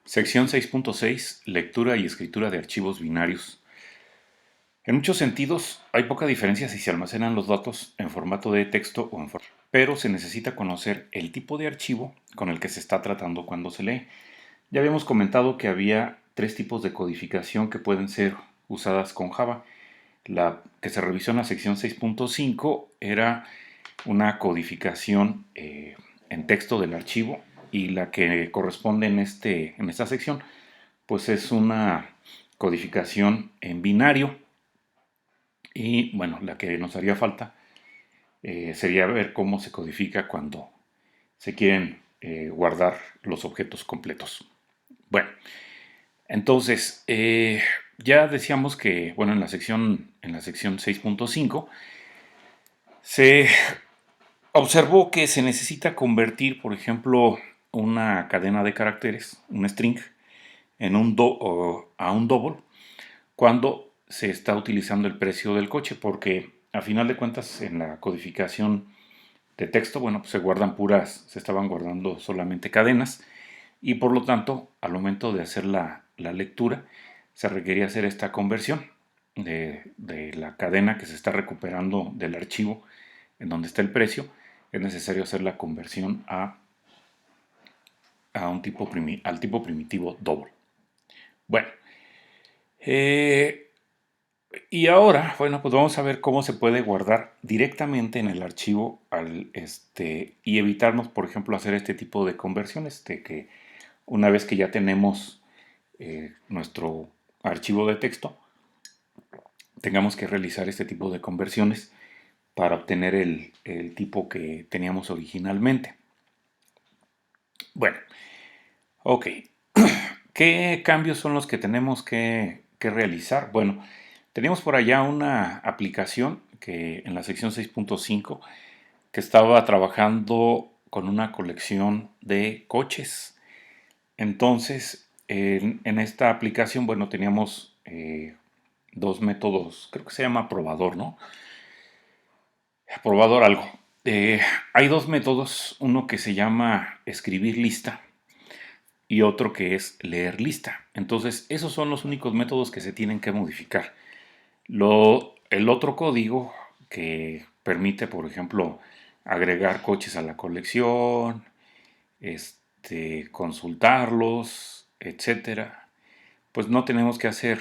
Sección 6.6. Lectura y escritura de archivos binarios. En muchos sentidos, hay poca diferencia si se almacenan los datos en formato de texto o en formato, pero se necesita conocer el tipo de archivo con el que se está tratando cuando se lee. Ya habíamos comentado que había tres tipos de codificación que pueden ser usadas con Java. La que se revisó en la sección 6.5 era una codificación en texto del archivo, y la que corresponde en esta sección pues es una codificación en binario. Y bueno, la que nos haría falta sería ver cómo se codifica cuando se quieren guardar los objetos completos. Bueno, entonces ya decíamos que bueno, en la sección 6.5 se observó que se necesita convertir, por ejemplo, una cadena de caracteres, un string, a un double cuando se está utilizando el precio del coche, porque a final de cuentas en la codificación de texto, bueno, pues se estaban guardando solamente cadenas, y por lo tanto, al momento de hacer la lectura, se requería hacer esta conversión de la cadena que se está recuperando del archivo en donde está el precio. Es necesario hacer la conversión al tipo primitivo double. Bueno, y ahora, bueno, pues vamos a ver cómo se puede guardar directamente en el archivo y evitarnos, por ejemplo, hacer este tipo de conversiones, de que una vez que ya tenemos nuestro archivo de texto, tengamos que realizar este tipo de conversiones para obtener el tipo que teníamos originalmente. Bueno, ok. ¿Qué cambios son los que tenemos que realizar? Bueno, teníamos por allá una aplicación que en la sección 6.5 que estaba trabajando con una colección de coches. Entonces, en esta aplicación, bueno, teníamos dos métodos, creo que se llama probador, ¿no? Probador algo. Hay dos métodos, uno que se llama escribir lista y otro que es leer lista. Entonces, esos son los únicos métodos que se tienen que modificar. El otro código que permite, por ejemplo, agregar coches a la colección, consultarlos, etcétera, pues no tenemos que hacer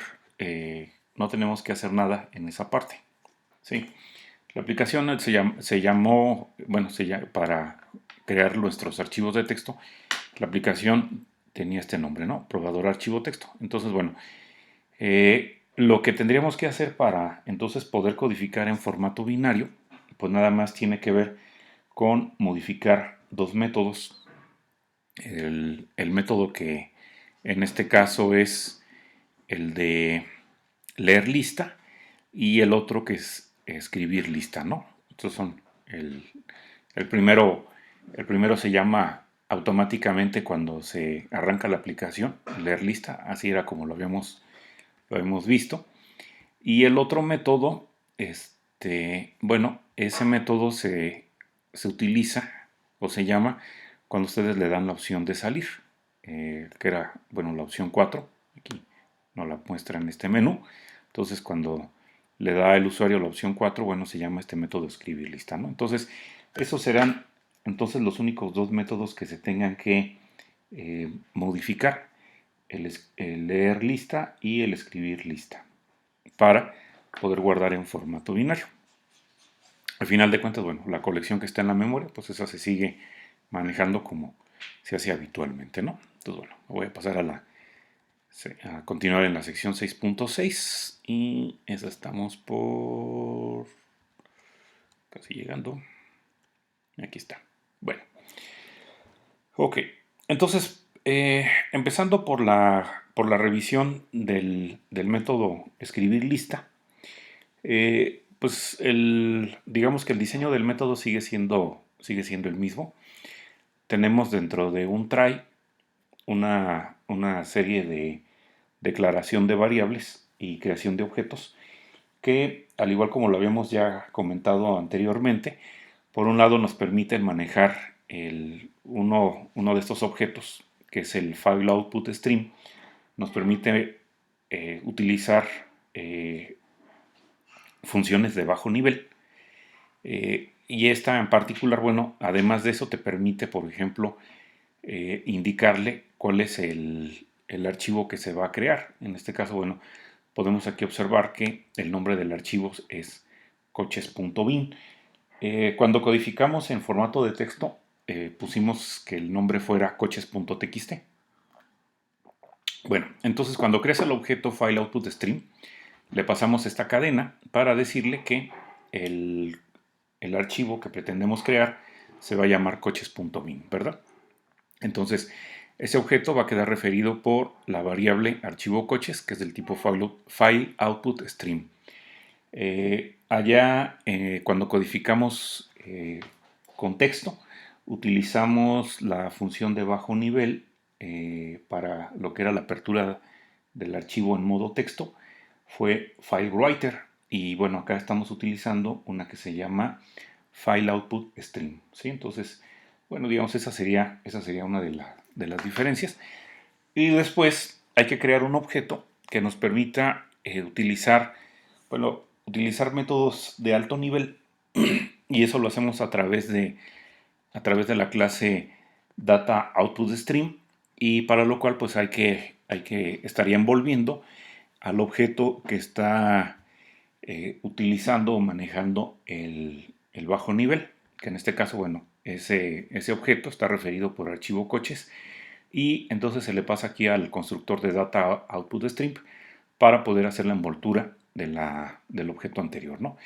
nada en esa parte. ¿Sí? La aplicación se llamó, bueno, para crear nuestros archivos de texto, la aplicación tenía este nombre, ¿no? Probador archivo texto. Entonces, bueno, lo que tendríamos que hacer para entonces poder codificar en formato binario, pues nada más tiene que ver con modificar dos métodos. El método que en este caso es el de leer lista, y el otro que es escribir lista, ¿no? Estos son el primero, el primero se llama automáticamente cuando se arranca la aplicación, leer lista, así era como lo hemos visto. Y el otro método, bueno, ese método se utiliza o se llama cuando ustedes le dan la opción de salir, que era, bueno, la opción 4. Aquí nos la muestra en este menú. Entonces, cuando le da el usuario la opción 4, bueno, se llama este método escribir lista, ¿no? Entonces, esos serán entonces los únicos dos métodos que se tengan que modificar: el leer lista y el escribir lista, para poder guardar en formato binario. Al final de cuentas, bueno, la colección que está en la memoria, pues esa se sigue manejando como se hace habitualmente, ¿no? Entonces, bueno, voy a pasar a continuar en la sección 6.6, y esa estamos por casi llegando. Aquí está. Bueno, ok. Entonces, empezando por la revisión del método escribir lista, pues digamos que el diseño del método sigue siendo el mismo. Tenemos dentro de un try una serie de declaración de variables y creación de objetos que, al igual como lo habíamos ya comentado anteriormente, por un lado nos permiten manejar uno de estos objetos que es el File Output Stream, nos permite utilizar funciones de bajo nivel. Y esta en particular, bueno, además de eso te permite, por ejemplo, indicarle cuál es el archivo que se va a crear. En este caso, bueno, podemos aquí observar que el nombre del archivo es coches.bin. Cuando codificamos en formato de texto, pusimos que el nombre fuera coches.txt. Bueno, entonces cuando creas el objeto FileOutputStream, le pasamos esta cadena para decirle que el archivo que pretendemos crear se va a llamar coches.bin, ¿verdad? Entonces, ese objeto va a quedar referido por la variable archivo coches, que es del tipo FileOutputStream. Allá, cuando codificamos con texto, utilizamos la función de bajo nivel para lo que era la apertura del archivo en modo texto, fue FileWriter. Y bueno, acá estamos utilizando una que se llama FileOutputStream, ¿sí? Entonces, bueno, digamos, esa sería una de las diferencias. Y después hay que crear un objeto que nos permita utilizar métodos de alto nivel, y eso lo hacemos a través de la clase DataOutputStream, y para lo cual pues estaría envolviendo al objeto que está utilizando o manejando el bajo nivel, que en este caso, bueno, ese objeto está referido por archivo coches, y entonces se le pasa aquí al constructor de DataOutputStream para poder hacer la envoltura del objeto anterior, ¿no?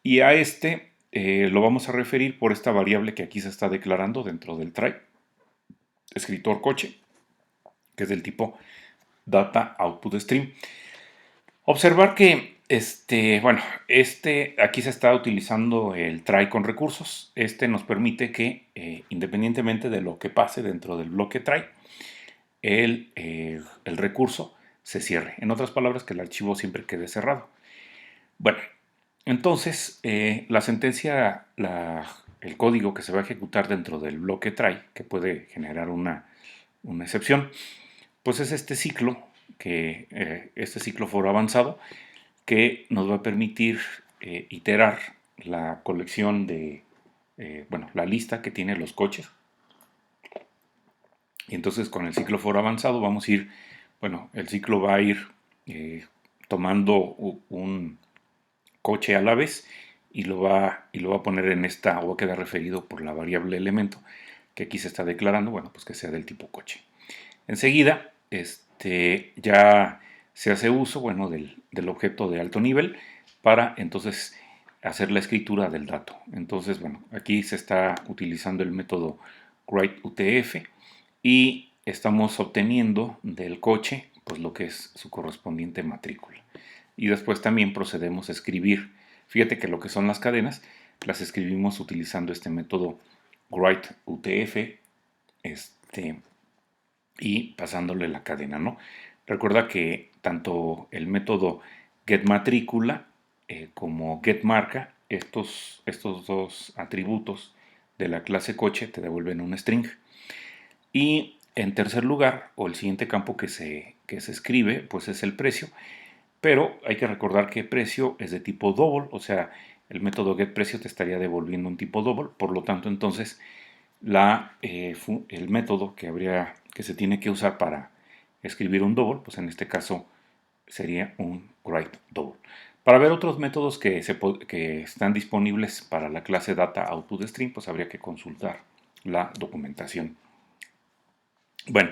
Y a este lo vamos a referir por esta variable que aquí se está declarando dentro del try, escritor coche, que es del tipo DataOutputStream. Observar que aquí se está utilizando el try con recursos. Este nos permite que, independientemente de lo que pase dentro del bloque try, el recurso se cierre. En otras palabras, que el archivo siempre quede cerrado. Bueno, entonces la sentencia, el código que se va a ejecutar dentro del bloque try, que puede generar una excepción, pues es este ciclo for avanzado, que nos va a permitir iterar la colección de, la lista que tiene los coches. Y entonces con el ciclo for avanzado vamos a ir, el ciclo va a ir tomando un coche a la vez y lo va a poner en esta, o va a quedar referido por la variable elemento que aquí se está declarando, pues que sea del tipo coche. Enseguida, ya se hace uso, del objeto de alto nivel para entonces hacer la escritura del dato. Entonces, aquí se está utilizando el método writeUTF y estamos obteniendo del coche pues lo que es su correspondiente matrícula. Y después también procedemos a escribir. Fíjate que lo que son las cadenas las escribimos utilizando este método writeUTF y pasándole la cadena, ¿no? Recuerda que tanto el método getMatrícula como getMarca, estos dos atributos de la clase coche te devuelven un string. Y en tercer lugar, o el siguiente campo que se escribe, pues es el precio. Pero hay que recordar que precio es de tipo double, o sea, el método getPrecio te estaría devolviendo un tipo double. Por lo tanto, entonces, el método que se tiene que usar para escribir un double, pues en este caso sería un writeDouble. Para ver otros métodos que están disponibles para la clase DataOutputStream, pues habría que consultar la documentación. Bueno,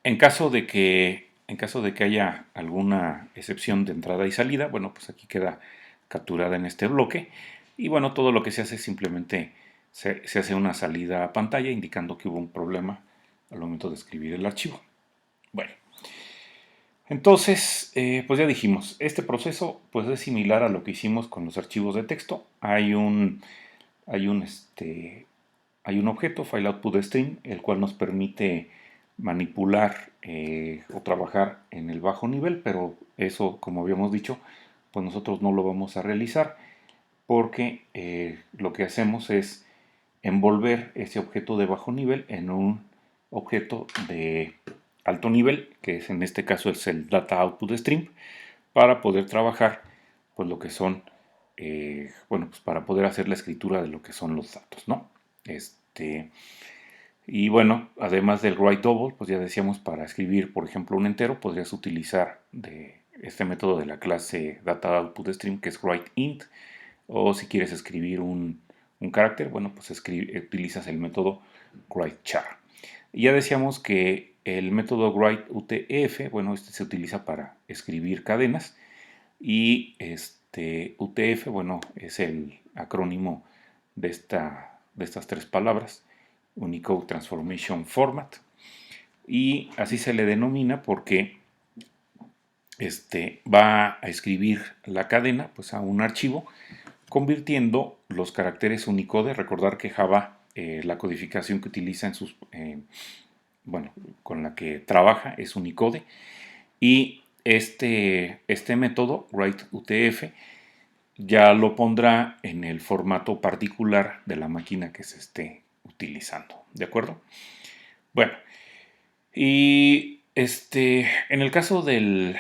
en caso de que haya alguna excepción de entrada y salida, pues aquí queda capturada en este bloque. Y todo lo que se hace es simplemente se hace una salida a pantalla indicando que hubo un problema al momento de escribir el archivo. Bueno, entonces, pues ya dijimos, este proceso pues es similar a lo que hicimos con los archivos de texto. Hay un objeto, FileOutputStream, el cual nos permite manipular o trabajar en el bajo nivel, pero eso, como habíamos dicho, pues nosotros no lo vamos a realizar porque lo que hacemos es envolver ese objeto de bajo nivel en objeto de alto nivel, que es, en este caso es el Data Output Stream, para poder trabajar pues lo que son, bueno, pues para poder hacer la escritura de lo que son los datos, ¿no? Y bueno, además del write double, pues ya decíamos, para escribir, por ejemplo, un entero, podrías utilizar de este método de la clase Data Output Stream, que es write int, o si quieres escribir un carácter, bueno, pues utilizas el método write char. Y ya decíamos que el método write UTF, bueno, este se utiliza para escribir cadenas, y UTF, bueno, es el acrónimo de estas tres palabras, Unicode Transformation Format, y así se le denomina porque va a escribir la cadena pues a un archivo, convirtiendo los caracteres Unicode. Recordar que Java, la codificación que utiliza en sus, bueno, con la que trabaja es Unicode, y este método WriteUTF ya lo pondrá en el formato particular de la máquina que se esté utilizando, ¿de acuerdo? Bueno, y en el caso de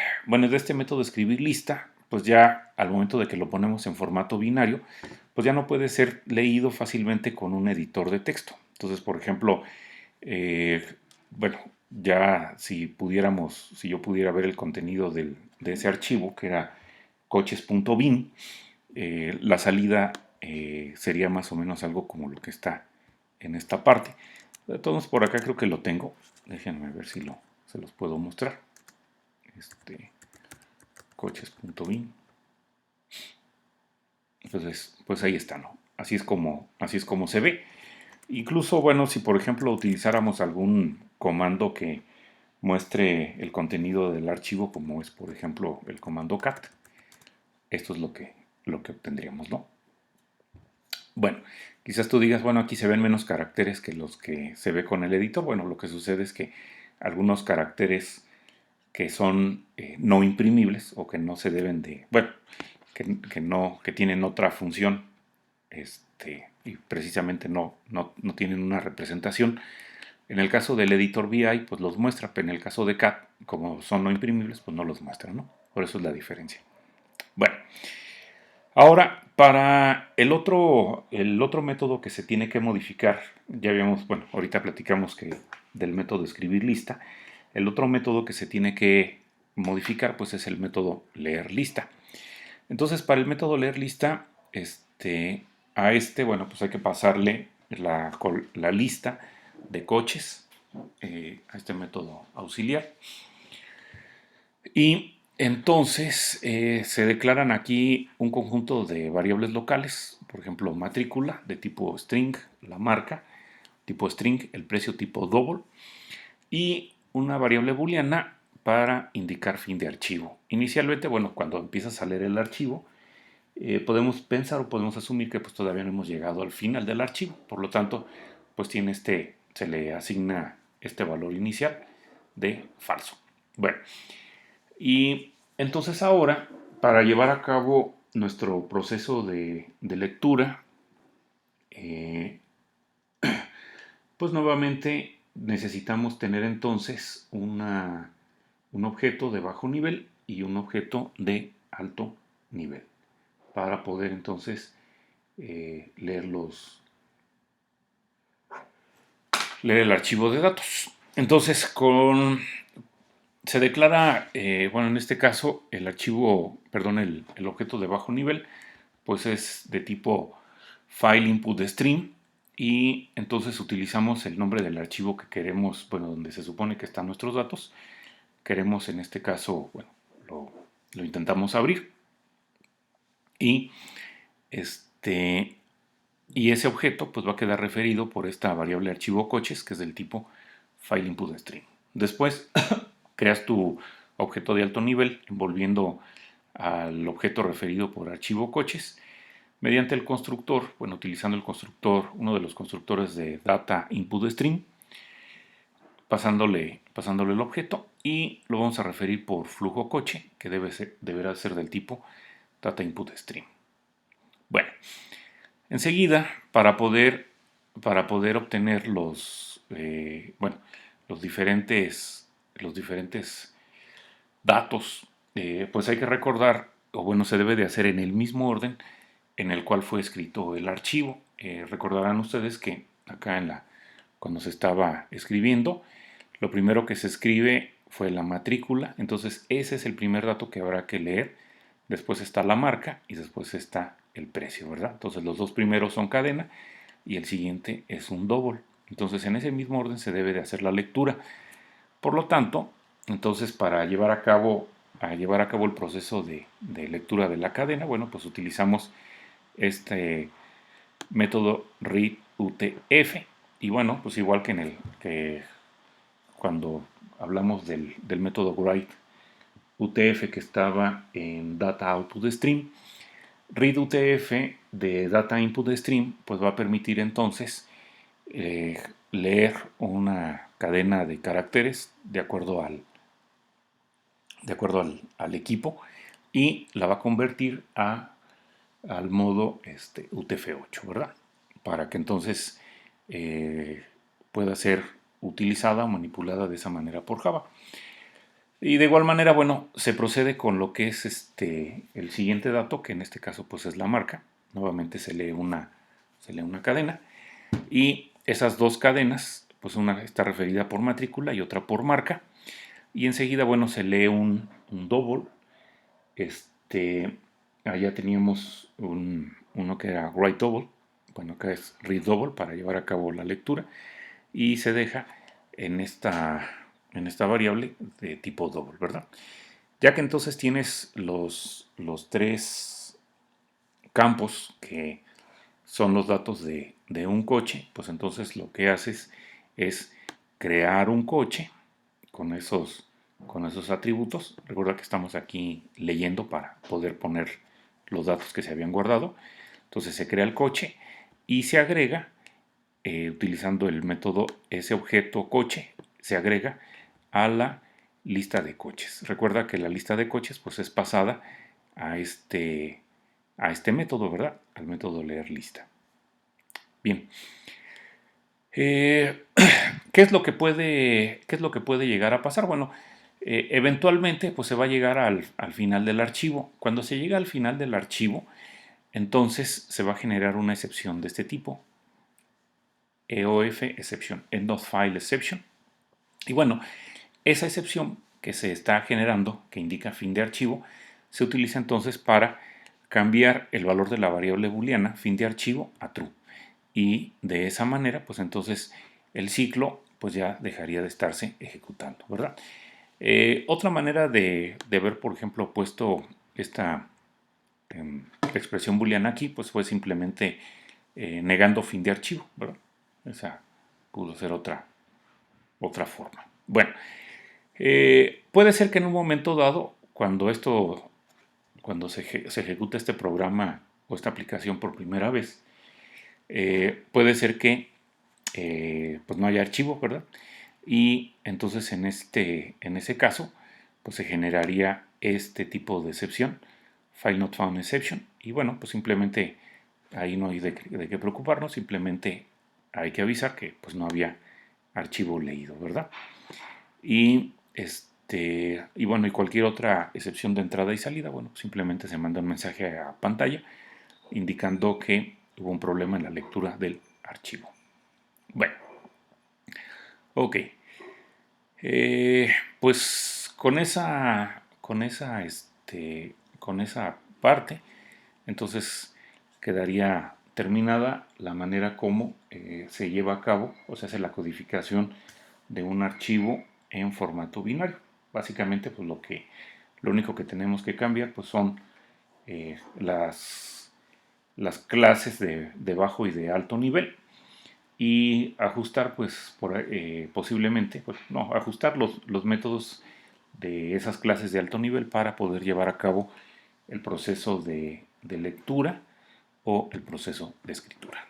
este método de escribir lista, pues ya al momento de que lo ponemos en formato binario, pues ya no puede ser leído fácilmente con un editor de texto. Entonces, por ejemplo, eh, bueno, ya si yo pudiera ver el contenido de ese archivo, que era coches.bin, la salida sería más o menos algo como lo que está en esta parte. De todos por acá creo que lo tengo. Déjenme ver si se los puedo mostrar. Coches.bin. Entonces, pues ahí está, ¿no? Así es como se ve. Incluso, bueno, si por ejemplo utilizáramos algún comando que muestre el contenido del archivo, como es por ejemplo el comando cat, esto es lo que obtendríamos, ¿no? Bueno, quizás tú digas, bueno, aquí se ven menos caracteres que los que se ve con el editor. Bueno, lo que sucede es que algunos caracteres que son no imprimibles o que no se deben de, bueno, que tienen otra función, y precisamente no tienen una representación. En el caso del editor VI, pues los muestra, pero en el caso de CAT, como son no imprimibles, pues no los muestra, ¿no? Por eso es la diferencia. Bueno, ahora, para el otro método que se tiene que modificar, ya habíamos, bueno, ahorita platicamos que del método escribir lista, el otro método que se tiene que modificar, pues es el método leer lista. Entonces, para el método leer lista, bueno, pues hay que pasarle la lista de coches a este método auxiliar. Y entonces se declaran aquí un conjunto de variables locales, por ejemplo, matrícula de tipo string, la marca, tipo string, el precio tipo double, y una variable booleana para indicar fin de archivo. Inicialmente, bueno, cuando empiezas a leer el archivo, podemos pensar o podemos asumir que pues todavía no hemos llegado al final del archivo, por lo tanto, pues se le asigna este valor inicial de falso. Bueno, y entonces ahora, para llevar a cabo nuestro proceso de lectura, eh, pues nuevamente necesitamos tener entonces un objeto de bajo nivel y un objeto de alto nivel para poder entonces leer el archivo de datos. Entonces, se declara, bueno, en este caso, el archivo, perdón, el objeto de bajo nivel, pues es de tipo file input stream, y entonces utilizamos el nombre del archivo que queremos, bueno, donde se supone que están nuestros datos. Queremos en este caso, bueno, lo intentamos abrir, y y ese objeto pues va a quedar referido por esta variable archivo coches, que es del tipo file input stream. Después creas tu objeto de alto nivel envolviendo al objeto referido por archivo coches mediante el constructor, bueno, utilizando el constructor, uno de los constructores de data input stream, pasándole el objeto, y lo vamos a referir por flujo coche, que deberá ser del tipo data input stream. Bueno, enseguida, para poder obtener bueno, los diferentes datos, pues hay que recordar, o bueno, se debe de hacer en el mismo orden en el cual fue escrito el archivo. Recordarán ustedes que acá cuando se estaba escribiendo, lo primero que se escribe fue la matrícula, entonces ese es el primer dato que habrá que leer. Después está la marca y después está el precio, ¿verdad? Entonces los dos primeros son cadena y el siguiente es un double. Entonces en ese mismo orden se debe de hacer la lectura. Por lo tanto, entonces para llevar a cabo el proceso de lectura de la cadena, bueno, pues utilizamos este método readUTF. Y bueno, pues igual que cuando hablamos del método writeUTF que estaba en Data Output Stream, readUTF de Data Input Stream pues va a permitir entonces leer una cadena de caracteres de acuerdo al equipo y la va a convertir al modo UTF-8, ¿verdad? Para que entonces pueda ser utilizada o manipulada de esa manera por Java. Y de igual manera, bueno, se procede con lo que es el siguiente dato, que en este caso pues es la marca. Nuevamente se lee una cadena y esas dos cadenas, pues una está referida por matrícula y otra por marca. Y enseguida, bueno, se lee un double. Allá teníamos uno que era write double, bueno, acá es read double para llevar a cabo la lectura y se deja en esta variable de tipo double, ¿verdad? Ya que entonces tienes los tres campos que son los datos de un coche, pues entonces lo que haces es crear un coche con esos atributos. Recuerda que estamos aquí leyendo para poder poner los datos que se habían guardado. Entonces se crea el coche y se agrega, utilizando el método ese objeto coche, se agrega a la lista de coches. Recuerda que la lista de coches pues es pasada a este método, ¿verdad? Al método leer lista. Bien. ¿Qué es lo que puede llegar a pasar? Bueno, eventualmente pues se va a llegar al final del archivo. Cuando se llega al final del archivo, entonces se va a generar una excepción de este tipo. EOF exception, end of file exception. Y bueno, esa excepción que se está generando, que indica fin de archivo, se utiliza entonces para cambiar el valor de la variable booleana fin de archivo a true. Y de esa manera, pues entonces el ciclo pues ya dejaría de estarse ejecutando, ¿verdad? Otra manera de ver, por ejemplo, puesto esta expresión booleana aquí, pues fue simplemente negando fin de archivo, ¿verdad? Esa pudo ser otra forma. Bueno, puede ser que en un momento dado, cuando se ejecuta este programa o esta aplicación por primera vez, puede ser que pues no haya archivo, ¿verdad? Y entonces en ese caso, pues se generaría este tipo de excepción, file not found exception, y bueno, pues simplemente ahí no hay de qué preocuparnos, simplemente hay que avisar que pues no había archivo leído, ¿verdad? Y bueno, y cualquier otra excepción de entrada y salida, bueno, simplemente se manda un mensaje a pantalla indicando que hubo un problema en la lectura del archivo. Bueno, ok. Pues con esa parte, entonces quedaría terminada la manera como se lleva a cabo o se hace la codificación de un archivo en formato binario. Básicamente, pues lo único que tenemos que cambiar pues son las clases de bajo y de alto nivel y ajustar pues posiblemente pues no ajustar los métodos de esas clases de alto nivel para poder llevar a cabo el proceso de lectura o el proceso de escritura.